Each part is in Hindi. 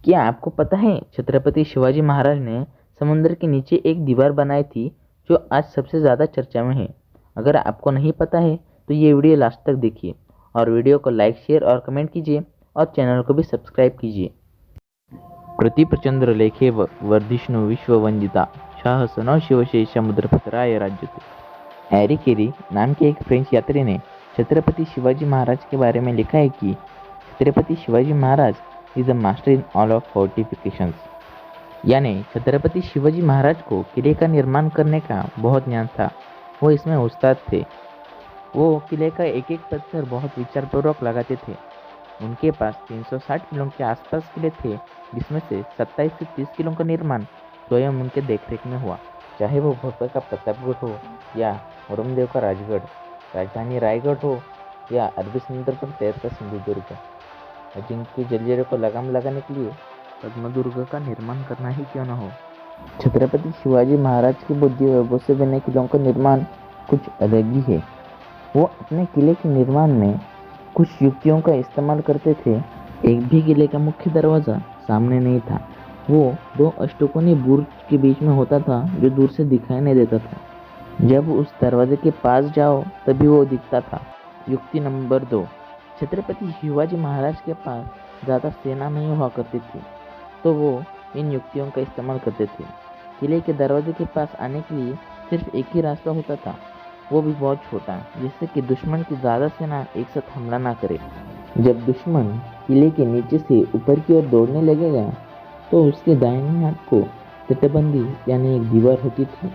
क्या आपको पता है छत्रपति शिवाजी महाराज ने समुद्र के नीचे एक दीवार बनाई थी जो आज सबसे ज़्यादा चर्चा में है। अगर आपको नहीं पता है तो ये वीडियो लास्ट तक देखिए और वीडियो को लाइक शेयर और कमेंट कीजिए और चैनल को भी सब्सक्राइब कीजिए। प्रतिप्रचंद्र लेखे वर्धिष्णु विश्ववंदिता शाह सनौ शिवशेष समुद्रपतराय राज्यते। एरी केरी नाम के एक फ्रेंच यात्री ने छत्रपति शिवाजी महाराज के बारे में लिखा है कि Chhatrapati Shivaji Maharaj is a master in all of fortifications. यानी छत्रपति शिवाजी महाराज को किले का निर्माण करने का बहुत ज्ञान था। वो इसमें उस्ताद थे। वो किले का एक एक पत्थर बहुत विचारपूर्वक लगाते थे। उनके पास 360 किलो के आसपास किले थे, जिसमें से 27 से 30 किलो का निर्माण स्वयं उनके देखरेख में हुआ। चाहे वो भोपाल का प्रतापगढ़ हो या औरंगजेब का राजगढ़, राजधानी रायगढ़ हो या अरबी समुद्र पर तैरता सिंधुदुर्ग, जिनके जलजरे को लगाम लगाने के लिए पद्मदुर्ग का निर्माण करना ही क्यों न हो। छत्रपति शिवाजी महाराज की बुद्धि वैभव से बने किलों का निर्माण कुछ अलग ही है। वो अपने किले के निर्माण में कुछ युक्तियों का इस्तेमाल करते थे। एक भी किले का मुख्य दरवाज़ा सामने नहीं था। वो दो अष्टकोणीय बुर्ज के बीच में होता था जो दूर से दिखाई नहीं देता था। जब उस दरवाजे के पास जाओ तभी वो दिखता था। युक्ति नंबर 2, छत्रपति शिवाजी महाराज के पास ज़्यादा सेना नहीं हुआ करती थी, तो वो इन युक्तियों का इस्तेमाल करते थे। किले के दरवाजे के पास आने के लिए सिर्फ एक ही रास्ता होता था, वो भी बहुत छोटा, जिससे कि दुश्मन की ज़्यादा सेना एक साथ हमला ना करे। जब दुश्मन किले के नीचे से ऊपर की ओर दौड़ने लगेगा तो उसके दाहिने हाथ को तटबंदी यानी एक दीवार होती थी,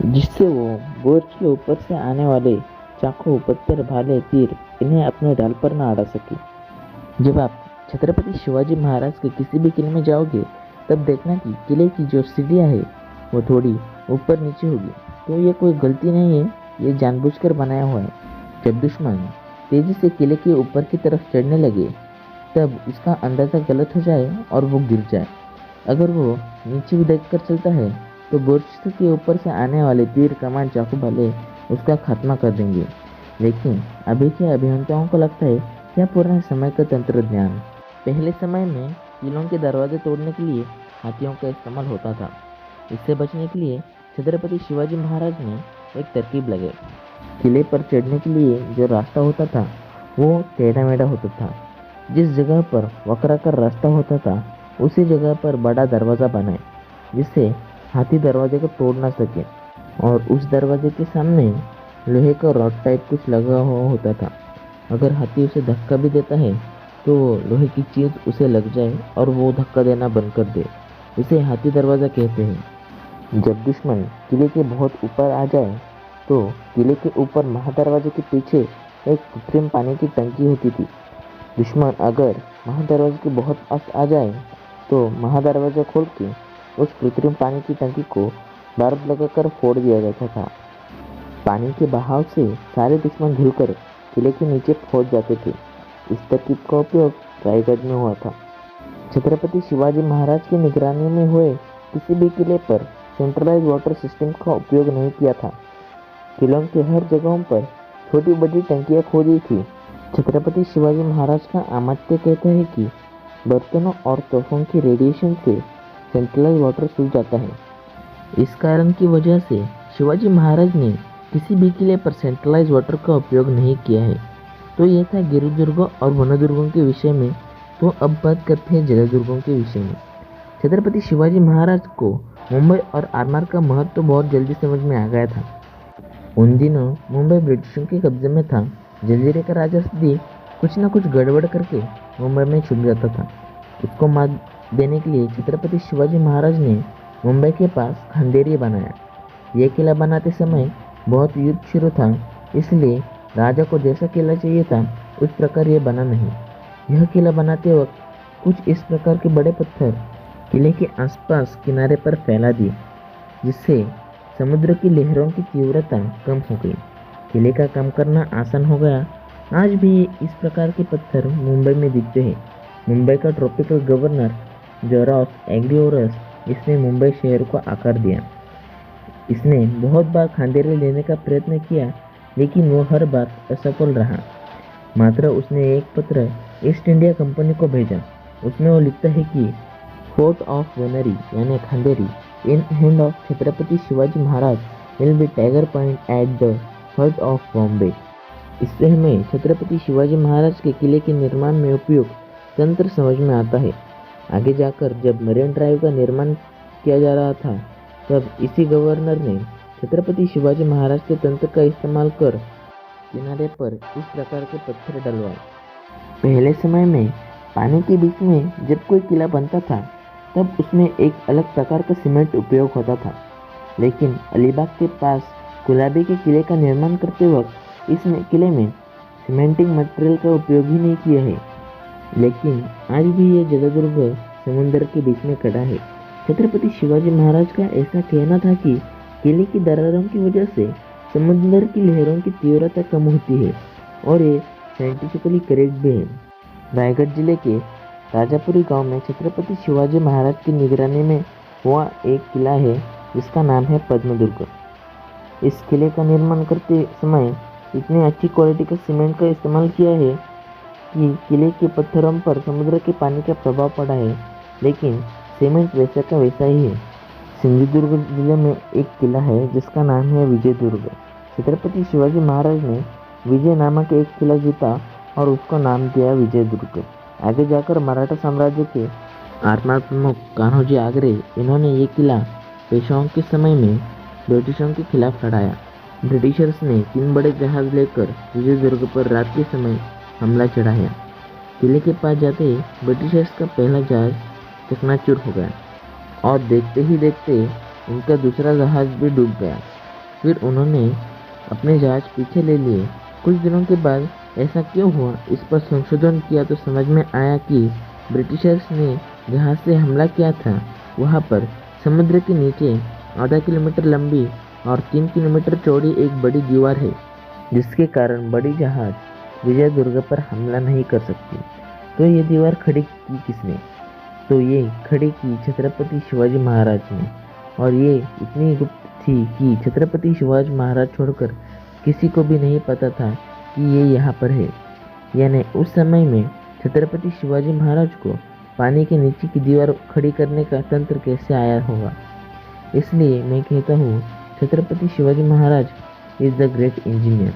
जिससे वो बुर्ज के ऊपर से आने वाले चाकू, पत्थर, भाले, तीर इन्हें अपने ढाल पर ना अड़ा सके। जब आप छत्रपति शिवाजी महाराज के किसी भी किले में जाओगे तब देखना कि किले की जो सीढ़ियाँ है वो थोड़ी ऊपर नीचे होगी। तो ये कोई गलती नहीं है, ये जानबूझकर बनाया हुआ है। जब दुश्मन तेजी से किले के ऊपर की तरफ चढ़ने लगे तब उसका अंदाज़ा गलत हो जाए और वो गिर जाए। अगर वो नीचे भी देखकर चलता है तो बुर्ज के ऊपर से आने वाले तीर, कमान, चाकू, भाले उसका खात्मा कर देंगे। लेकिन अभी के अभियंताओं को लगता है यह पुराने समय का तंत्र ज्ञान। पहले समय में किलों के दरवाजे तोड़ने के लिए हाथियों का इस्तेमाल होता था। इससे बचने के लिए छत्रपति शिवाजी महाराज ने एक तरकीब लगाई। किले पर चढ़ने के लिए जो रास्ता होता था वो टेढ़ा मेढ़ा होता था। जिस जगह पर वक्राकार रास्ता होता था उसी जगह पर बड़ा दरवाज़ा बनाए, जिससे हाथी दरवाजे को तोड़ ना सके। और उस दरवाजे के सामने लोहे का रॉड टाइप कुछ लगा हुआ होता था। अगर हाथी उसे धक्का भी देता है तो लोहे की चीज उसे लग जाए और वो धक्का देना बंद कर दे। इसे हाथी दरवाज़ा कहते हैं। जब दुश्मन किले के बहुत ऊपर आ जाए तो किले के ऊपर महादरवाजे के पीछे एक कृत्रिम पानी की टंकी होती थी। दुश्मन अगर महादरवाजे के बहुत पास आ जाए तो महादरवाजा खोल के उस कृत्रिम पानी की टंकी को बारूद लगाकर फोड़ दिया जाता था। पानी के बहाव से सारे दुश्मन घुलकर किले के नीचे पहुंच जाते थे। इस तरकीब का उपयोग रायगढ़ में हुआ था। छत्रपति शिवाजी महाराज की निगरानी में हुए किसी भी किले पर सेंट्रलाइज वाटर सिस्टम का उपयोग नहीं किया था। किलों के हर जगहों पर छोटी बड़ी टंकियां खोदी थी। छत्रपति शिवाजी महाराज का आमात्य कहते हैं कि बर्तनों और तोपों की रेडिएशन से सेंट्रलाइज वाटर सूख जाता है। इस कारण की वजह से शिवाजी महाराज ने किसी भी किले पर सेंट्रलाइज वाटर का उपयोग नहीं किया है। तो यह था गिरिदुर्गों और वनदुर्गों के विषय में। तो अब बात करते हैं जलदुर्गों के विषय में। छत्रपति शिवाजी महाराज को मुंबई और आरमार का महत्व तो बहुत जल्दी समझ में आ गया था। उन दिनों मुंबई ब्रिटिशों के कब्जे में था। जजीरे का राजा सिद्दीक कुछ न कुछ गड़बड़ करके मुंबई में छुप जाता था। उसको मात देने के लिए छत्रपति शिवाजी महाराज ने मुंबई के पास खंडेरी बनाया। यह किला बनाते समय बहुत युद्ध शुरू था, इसलिए राजा को जैसा किला चाहिए था उस प्रकार यह बना नहीं। यह किला बनाते वक्त कुछ इस प्रकार के बड़े पत्थर किले के आसपास किनारे पर फैला दिए, जिससे समुद्र की लहरों की तीव्रता कम हो गई। किले का काम करना आसान हो गया। आज भी इस प्रकार के पत्थर मुंबई में दिखते हैं। मुंबई का ट्रॉपिकल गवर्नर जोरॉस एग्लियोरस इसने मुंबई शहर को आकार दिया। इसने बहुत बार खंडेरी लेने का प्रयत्न किया, लेकिन वो हर बार असफल रहा। मात्र उसने एक पत्र ईस्ट इंडिया कंपनी को भेजा, उसमें वो लिखता है कि फोर्ट ऑफ वेनरी यानी Khanderi in hand of Chhatrapati Shivaji Maharaj will be tiger point at the heart of Bombay. इससे हमें छत्रपति शिवाजी महाराज के किले के निर्माण में उपयुक्त तंत्र समझ में आता है। आगे जाकर जब मरीन ड्राइव का निर्माण किया जा रहा था तब इसी गवर्नर ने छत्रपति शिवाजी महाराज के तंत्र का इस्तेमाल कर किनारे पर इस प्रकार के पत्थर डलवाए। पहले समय में पानी के बीच में जब कोई किला बनता था तब उसमें एक अलग प्रकार का सीमेंट उपयोग होता था, लेकिन अलीबाग के पास गुलाबी के किले का निर्माण करते वक्त इस किले में सीमेंटिंग मटेरियल का उपयोग ही नहीं किया है। लेकिन आज भी ये जलदुर्ग समुद्र के बीच में खड़ा है। छत्रपति शिवाजी महाराज का ऐसा कहना था कि किले की दरारों की वजह से समुद्र की लहरों की तीव्रता कम होती है और ये साइंटिफिकली करेक्ट भी है। रायगढ़ जिले के राजापुरी गांव में छत्रपति शिवाजी महाराज की निगरानी में हुआ एक किला है जिसका नाम है पद्मदुर्ग। इस किले का निर्माण करते समय इतनी अच्छी क्वालिटी का सीमेंट का इस्तेमाल किया है कि किले के पत्थरों पर समुद्र के पानी का प्रभाव पड़ा है, लेकिन सीमेंट वैसा का वैसा ही है। सिंधुदुर्ग जिले में एक किला है जिसका नाम है विजय दुर्ग। छत्रपति शिवाजी महाराज ने विजय नामक एक किला जीता और उसका नाम दिया विजय दुर्ग। आगे जाकर मराठा साम्राज्य के आरमार प्रमुख कान्होजी आगरे इन्होंने ये किला पेशवाओं के समय में ब्रिटिशों के खिलाफ लड़ाया। ब्रिटिशर्स ने 3 बड़े जहाज लेकर विजय दुर्ग पर रात के समय हमला चढ़ाया। किले के पास जाते ही ब्रिटिशर्स का पहला जहाज चकनाचूर हो गया और देखते ही देखते उनका दूसरा जहाज भी डूब गया। फिर उन्होंने अपने जहाज पीछे ले लिए। कुछ दिनों के बाद ऐसा क्यों हुआ, इस पर संशोधन किया तो समझ में आया कि ब्रिटिशर्स ने जहां से हमला किया था वहां पर समुद्र के नीचे आधा किलोमीटर लंबी और 3 किलोमीटर चौड़ी एक बड़ी दीवार है, जिसके कारण बड़ी जहाज विजय दुर्ग पर हमला नहीं कर सकती। तो ये दीवार खड़ी की किसने? तो ये खड़ी की छत्रपति शिवाजी महाराज ने, और ये इतनी गुप्त थी कि छत्रपति शिवाजी महाराज छोड़कर किसी को भी नहीं पता था कि ये यहाँ पर है। यानी उस समय में छत्रपति शिवाजी महाराज को पानी के नीचे की दीवार खड़ी करने का तंत्र कैसे आया होगा। इसलिए मैं कहता हूँ Chhatrapati Shivaji Maharaj is the great engineer.